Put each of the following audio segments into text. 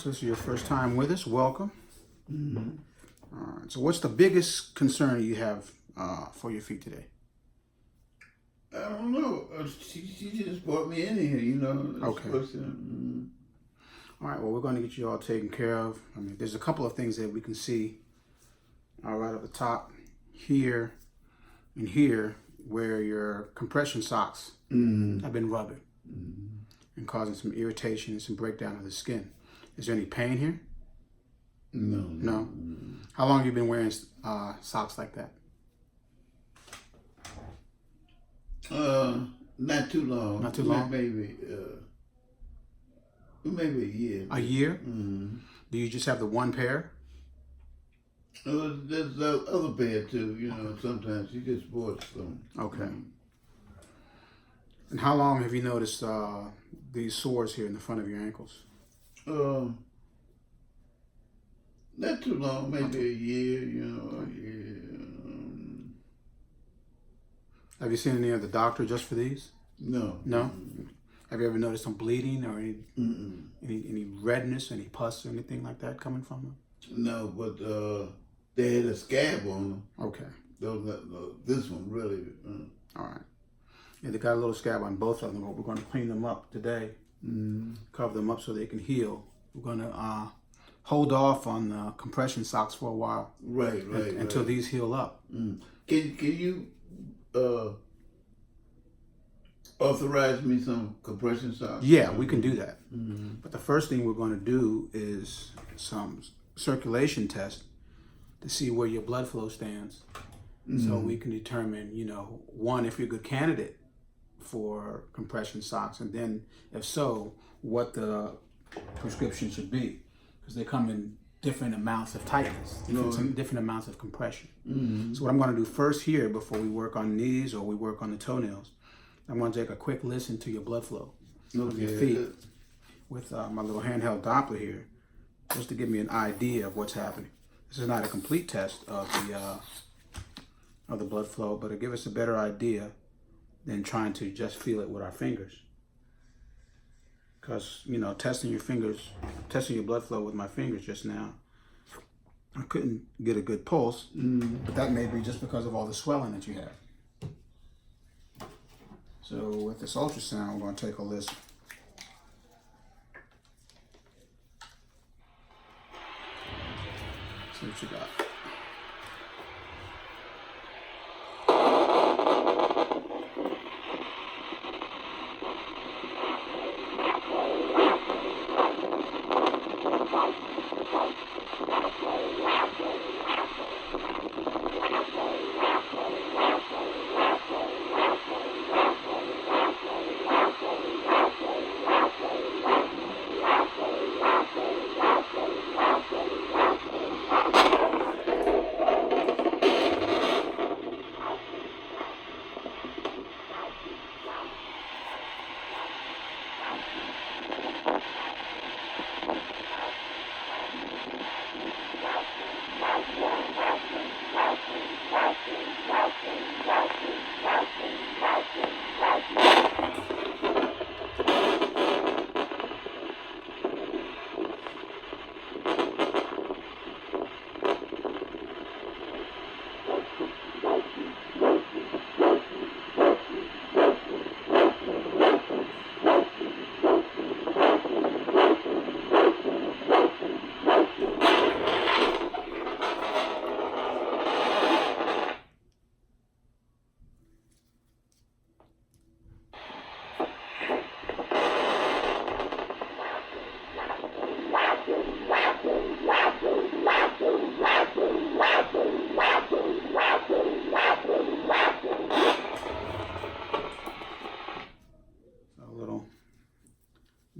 so this is your first time with us. Welcome. Mm-hmm. All right. So what's the biggest concern you have for your feet today? I don't know. She just brought me in here, you know. Okay. All right. Well, we're going to get you all taken care of. I mean, there's a couple of things that we can see right up the top here and here where your compression socks have been rubbing and causing some irritation and some breakdown of the skin. Is there any pain here? No? How long have you been wearing socks like that? Not too long. Not too long? Maybe a year. A year? Mm-hmm. Do you just have the one pair? There's the other pair too, you know, sometimes she just bought some. Okay. And how long have you noticed these sores here in the front of your ankles? Not too long, maybe a year, you know, a year. Have you seen any other doctor just for these? No. No? Have you ever noticed some bleeding or any redness, any pus or anything like that coming from them? No, but they had a scab on them. Okay. This one really. All right. Yeah, they got a little scab on both of them, but we're going to clean them up today. Cover them up so they can heal. We're going to hold off on the compression socks for a while. Right. Until these heal up. Can you authorize me some compression socks? Yeah, we can do that. But the first thing we're going to do is some circulation test to see where your blood flow stands. So we can determine, you know, one, if you're a good candidate for compression socks, and then if so, what the prescription should be, because they come in different amounts of tightness, different amounts of compression. So what I'm going to do first here, before we work on knees or we work on the toenails, I'm going to take a quick listen to your blood flow of your feet with my little handheld Doppler here, just to give me an idea of what's happening. This is not a complete test of the blood flow, but it'll give us a better idea than trying to just feel it with our fingers. Because, you know, testing your blood flow with my fingers just now, I couldn't get a good pulse, but that may be just because of all the swelling that you have. So with this ultrasound, we're going to take a listen. See what you got.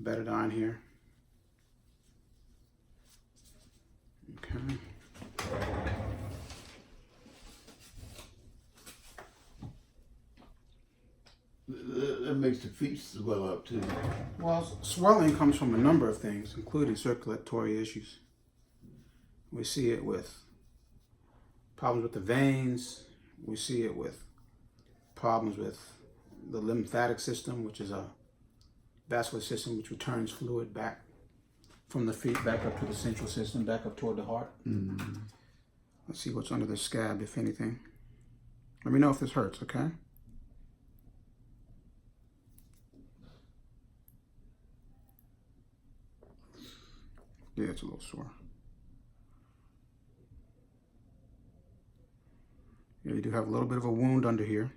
Betadine here. Okay. That makes the feet swell up too. Well, swelling comes from a number of things, including circulatory issues. We see it with problems with the veins. We see it with problems with the lymphatic system, which is a vascular system which returns fluid back from the feet back up to the central system, back up toward the heart. Let's see what's under the scab, if anything. Let me know if this hurts, okay? Yeah, it's a little sore. Yeah, you do have a little bit of a wound under here.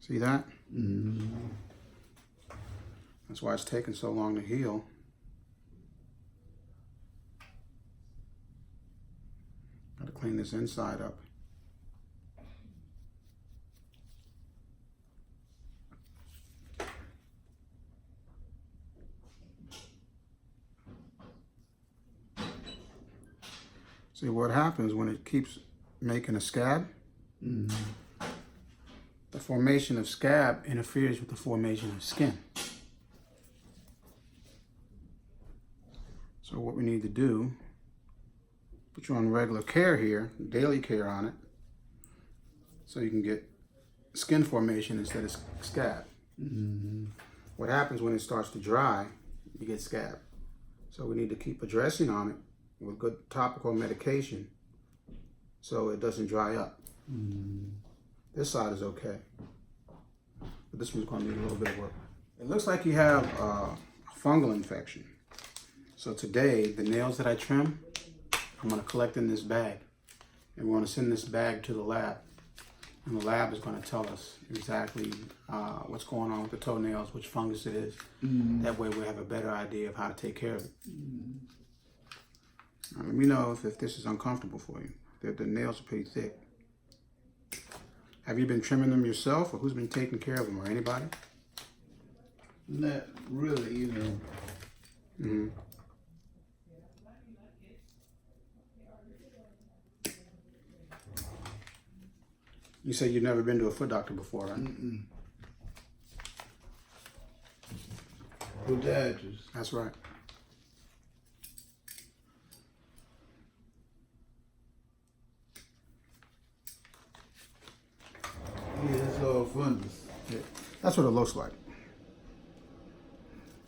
See that? That's why it's taking so long to heal. Got to clean this inside up. See what happens when it keeps making a scab? The formation of scab interferes with the formation of skin. So what we need to do, put you on regular care here, daily care on it, so you can get skin formation instead of scab. What happens when it starts to dry, you get scab. So we need to keep addressing on it with good topical medication so it doesn't dry up. This side is okay, but this one's going to need a little bit of work. It looks like you have a fungal infection. So today, the nails that I trim, I'm going to collect in this bag, and we're going to send this bag to the lab, and the lab is going to tell us exactly what's going on with the toenails, which fungus it is. That way we have a better idea of how to take care of it. Now, let me know if this is uncomfortable for you. The nails are pretty thick. Have you been trimming them yourself, or who's been taking care of them, or anybody? Not really, you know. You say you've never been to a foot doctor before, right? Podiatry. That's right. Yeah, it's all fungus. Yeah. That's what it looks like.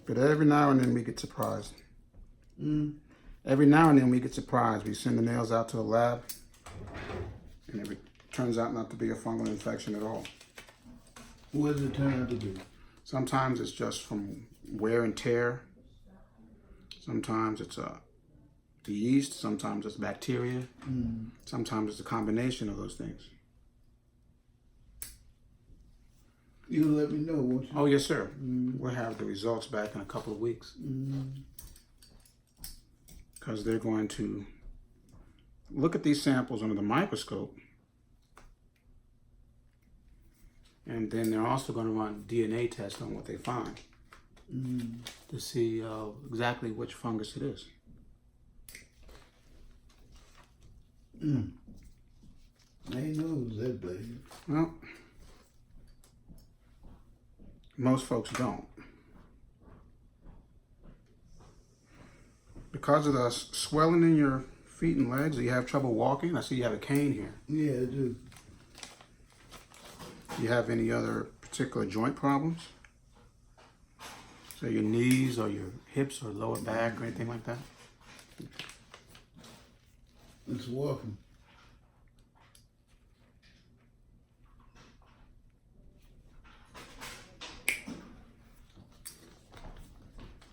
But every now and then we get surprised. Every now and then we get surprised. We send the nails out to the lab, and it turns out not to be a fungal infection at all. What does it turn out to be? Sometimes it's just from wear and tear. Sometimes it's the yeast. Sometimes it's bacteria. Sometimes it's a combination of those things. You'll let me know, won't you? Oh, yes, sir. We'll have the results back in a couple of weeks. Because they're going to look at these samples under the microscope. And then they're also going to run DNA tests on what they find to see exactly which fungus it is. I ain't know it was that bad. Well, most folks don't. Because of the swelling in your feet and legs, do you have trouble walking? I see you have a cane here. Yeah, I do. Do you have any other particular joint problems? So your knees or your hips or lower back or anything like that? It's walking.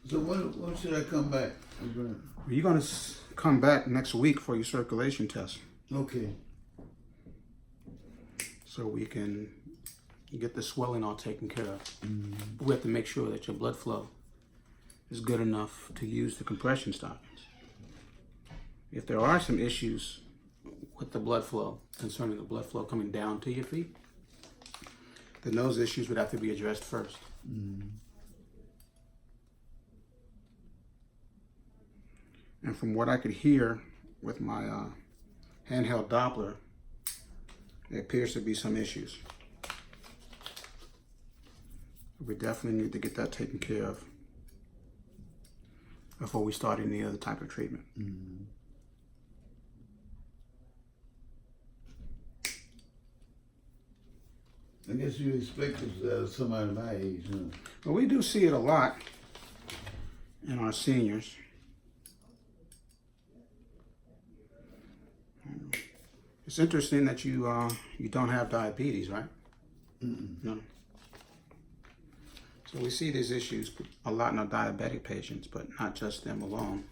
So when should I come back? You're going to come back next week for your circulation test. Okay. So we can get the swelling all taken care of. We have to make sure that your blood flow is good enough to use the compression stockings. If there are some issues with the blood flow, concerning the blood flow coming down to your feet, then those issues would have to be addressed first. And from what I could hear with my handheld Doppler, there appears to be some issues. We definitely need to get that taken care of before we start any other type of treatment. I guess you expect this out of somebody my age, huh? Well, we do see it a lot. and our seniors. It's interesting that you don't have diabetes, right? No. So we see these issues a lot in our diabetic patients, but not just them alone.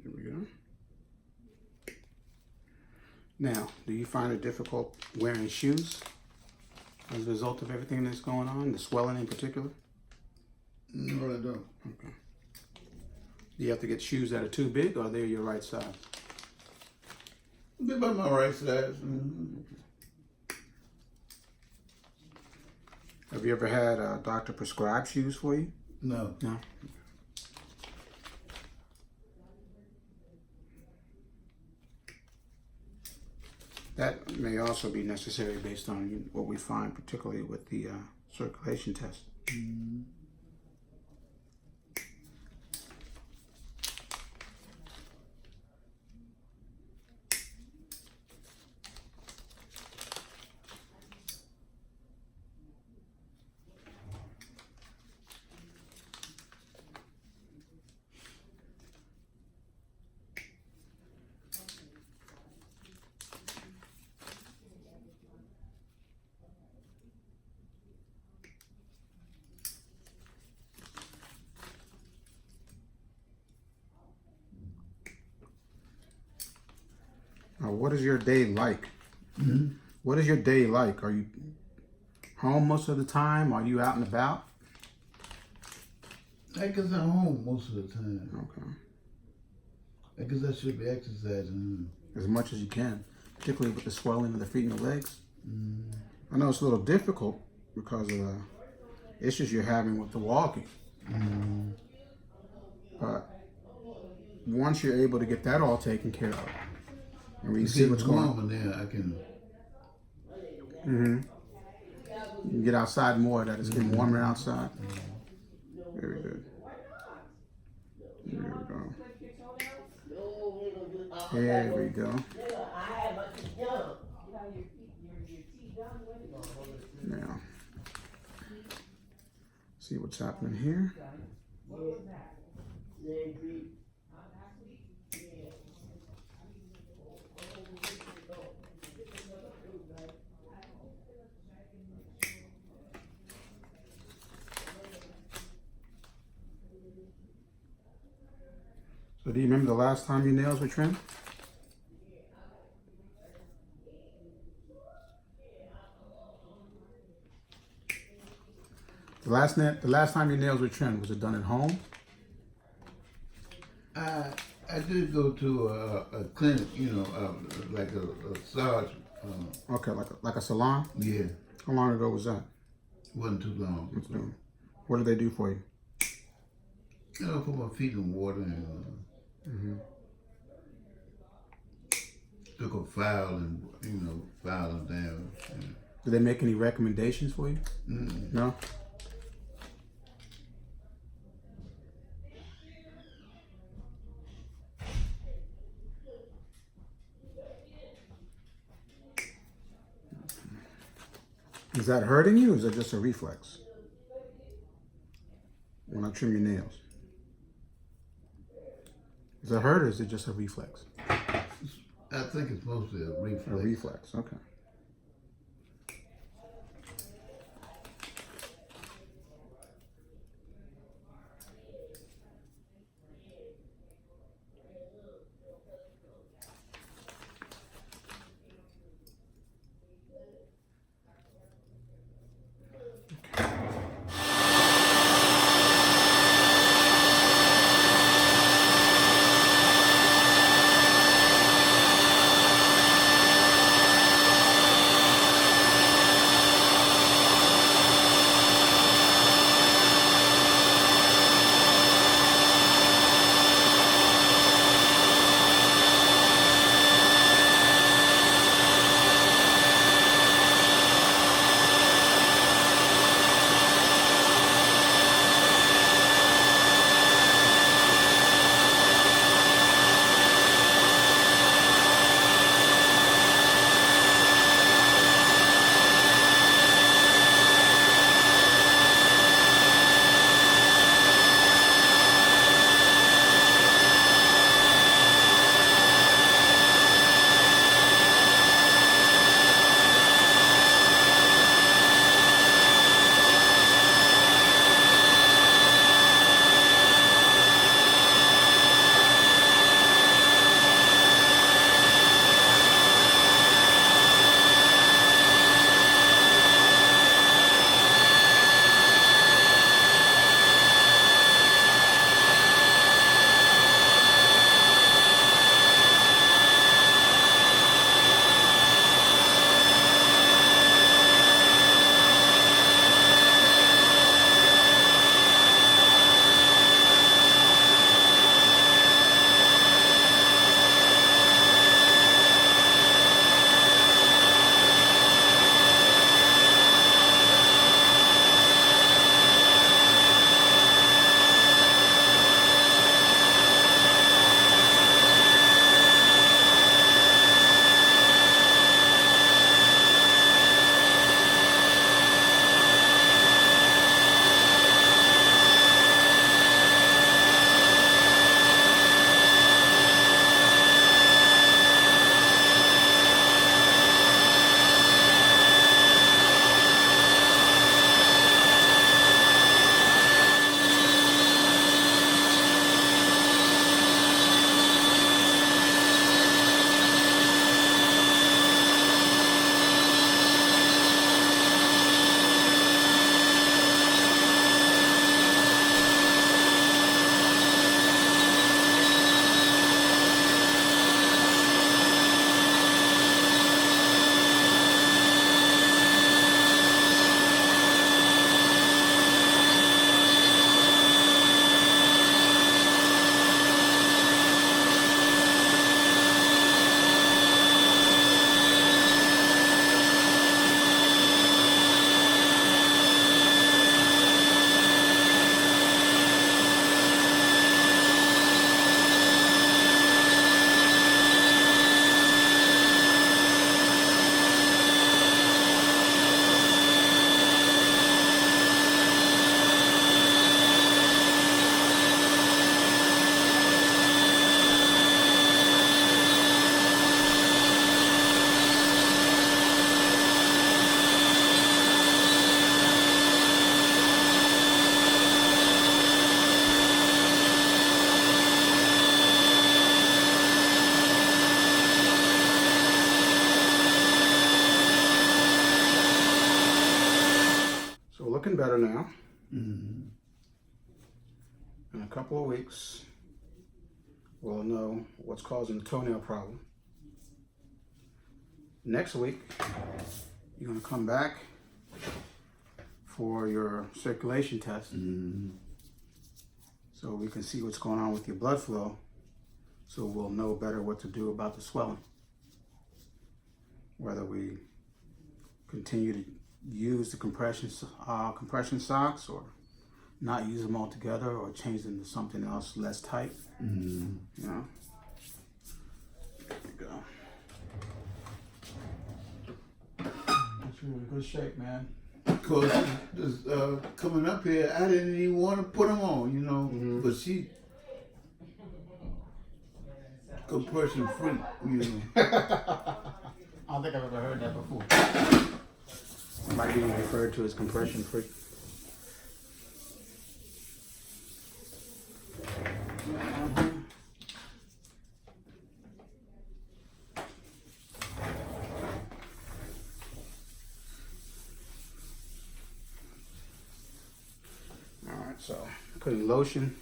There we go. Now, do you find it difficult wearing shoes as a result of everything that's going on, the swelling in particular? No, I don't. Okay. Do you have to get shoes that are too big, or they're your right size? Be about my right size. Mm-hmm. Have you ever had a doctor prescribe shoes for you? No. No. That may also be necessary based on what we find, particularly with the circulation test. Mm-hmm. What is your day like? Mm-hmm. What is your day like? Are you home most of the time? Are you out and about? I guess I'm home most of the time. Okay. I guess I should be exercising. As much as you can, particularly with the swelling of the feet and the legs. Mm-hmm. I know it's a little difficult because of the issues you're having with the walking. Mm-hmm. But once you're able to get that all taken care of, and we see what's going on, and then I can. Mm-hmm. You can get outside more. That it's getting warmer outside. Very good. There we go. There we go. Now, see what's happening here. So do you remember the last time your nails were trimmed? The last time your nails were trimmed, was it done at home? I did go to a clinic, like a massage. Okay, like a salon? Yeah. How long ago was that? Wasn't too long. What did they do for you? Put my feet in water and took a file and, file them down. Yeah. Did they make any recommendations for you? Mm-mm. No? Is that hurting you, or is it just a reflex? When I trim your nails. Does it hurt, or is it just a reflex? I think it's mostly a reflex. A reflex, okay. looking better now. Mm-hmm. In a couple of weeks, we'll know what's causing the toenail problem. Next week, you're going to come back for your circulation test. Mm-hmm. So we can see what's going on with your blood flow, so we'll know better what to do about the swelling. Whether we continue to use the compression socks, or not use them altogether, or change them to something else less tight. Mm-hmm. You know. There we go. That's really good shape, man. Because coming up here, I didn't even want to put them on, you know. Mm-hmm. But she compression freak, you know. I don't think I've ever heard that before. Somebody being referred to as compression freak. Alright, so putting lotion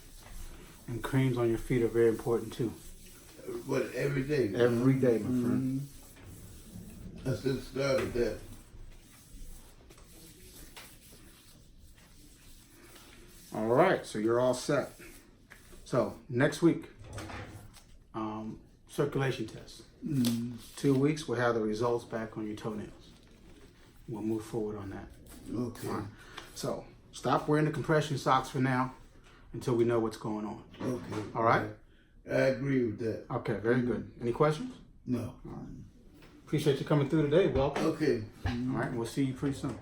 and creams on your feet are very important too. But every day. Every day, my friend. I just started that. All right, so you're all set. So next week, circulation test. 2 weeks, we'll have the results back on your toenails. We'll move forward on that. Okay. All right. So stop wearing the compression socks for now until we know what's going on. Okay. All right? I agree with that. Okay, very good. Any questions? No. Appreciate you coming through today. Welcome. Okay. All right, we'll see you pretty soon.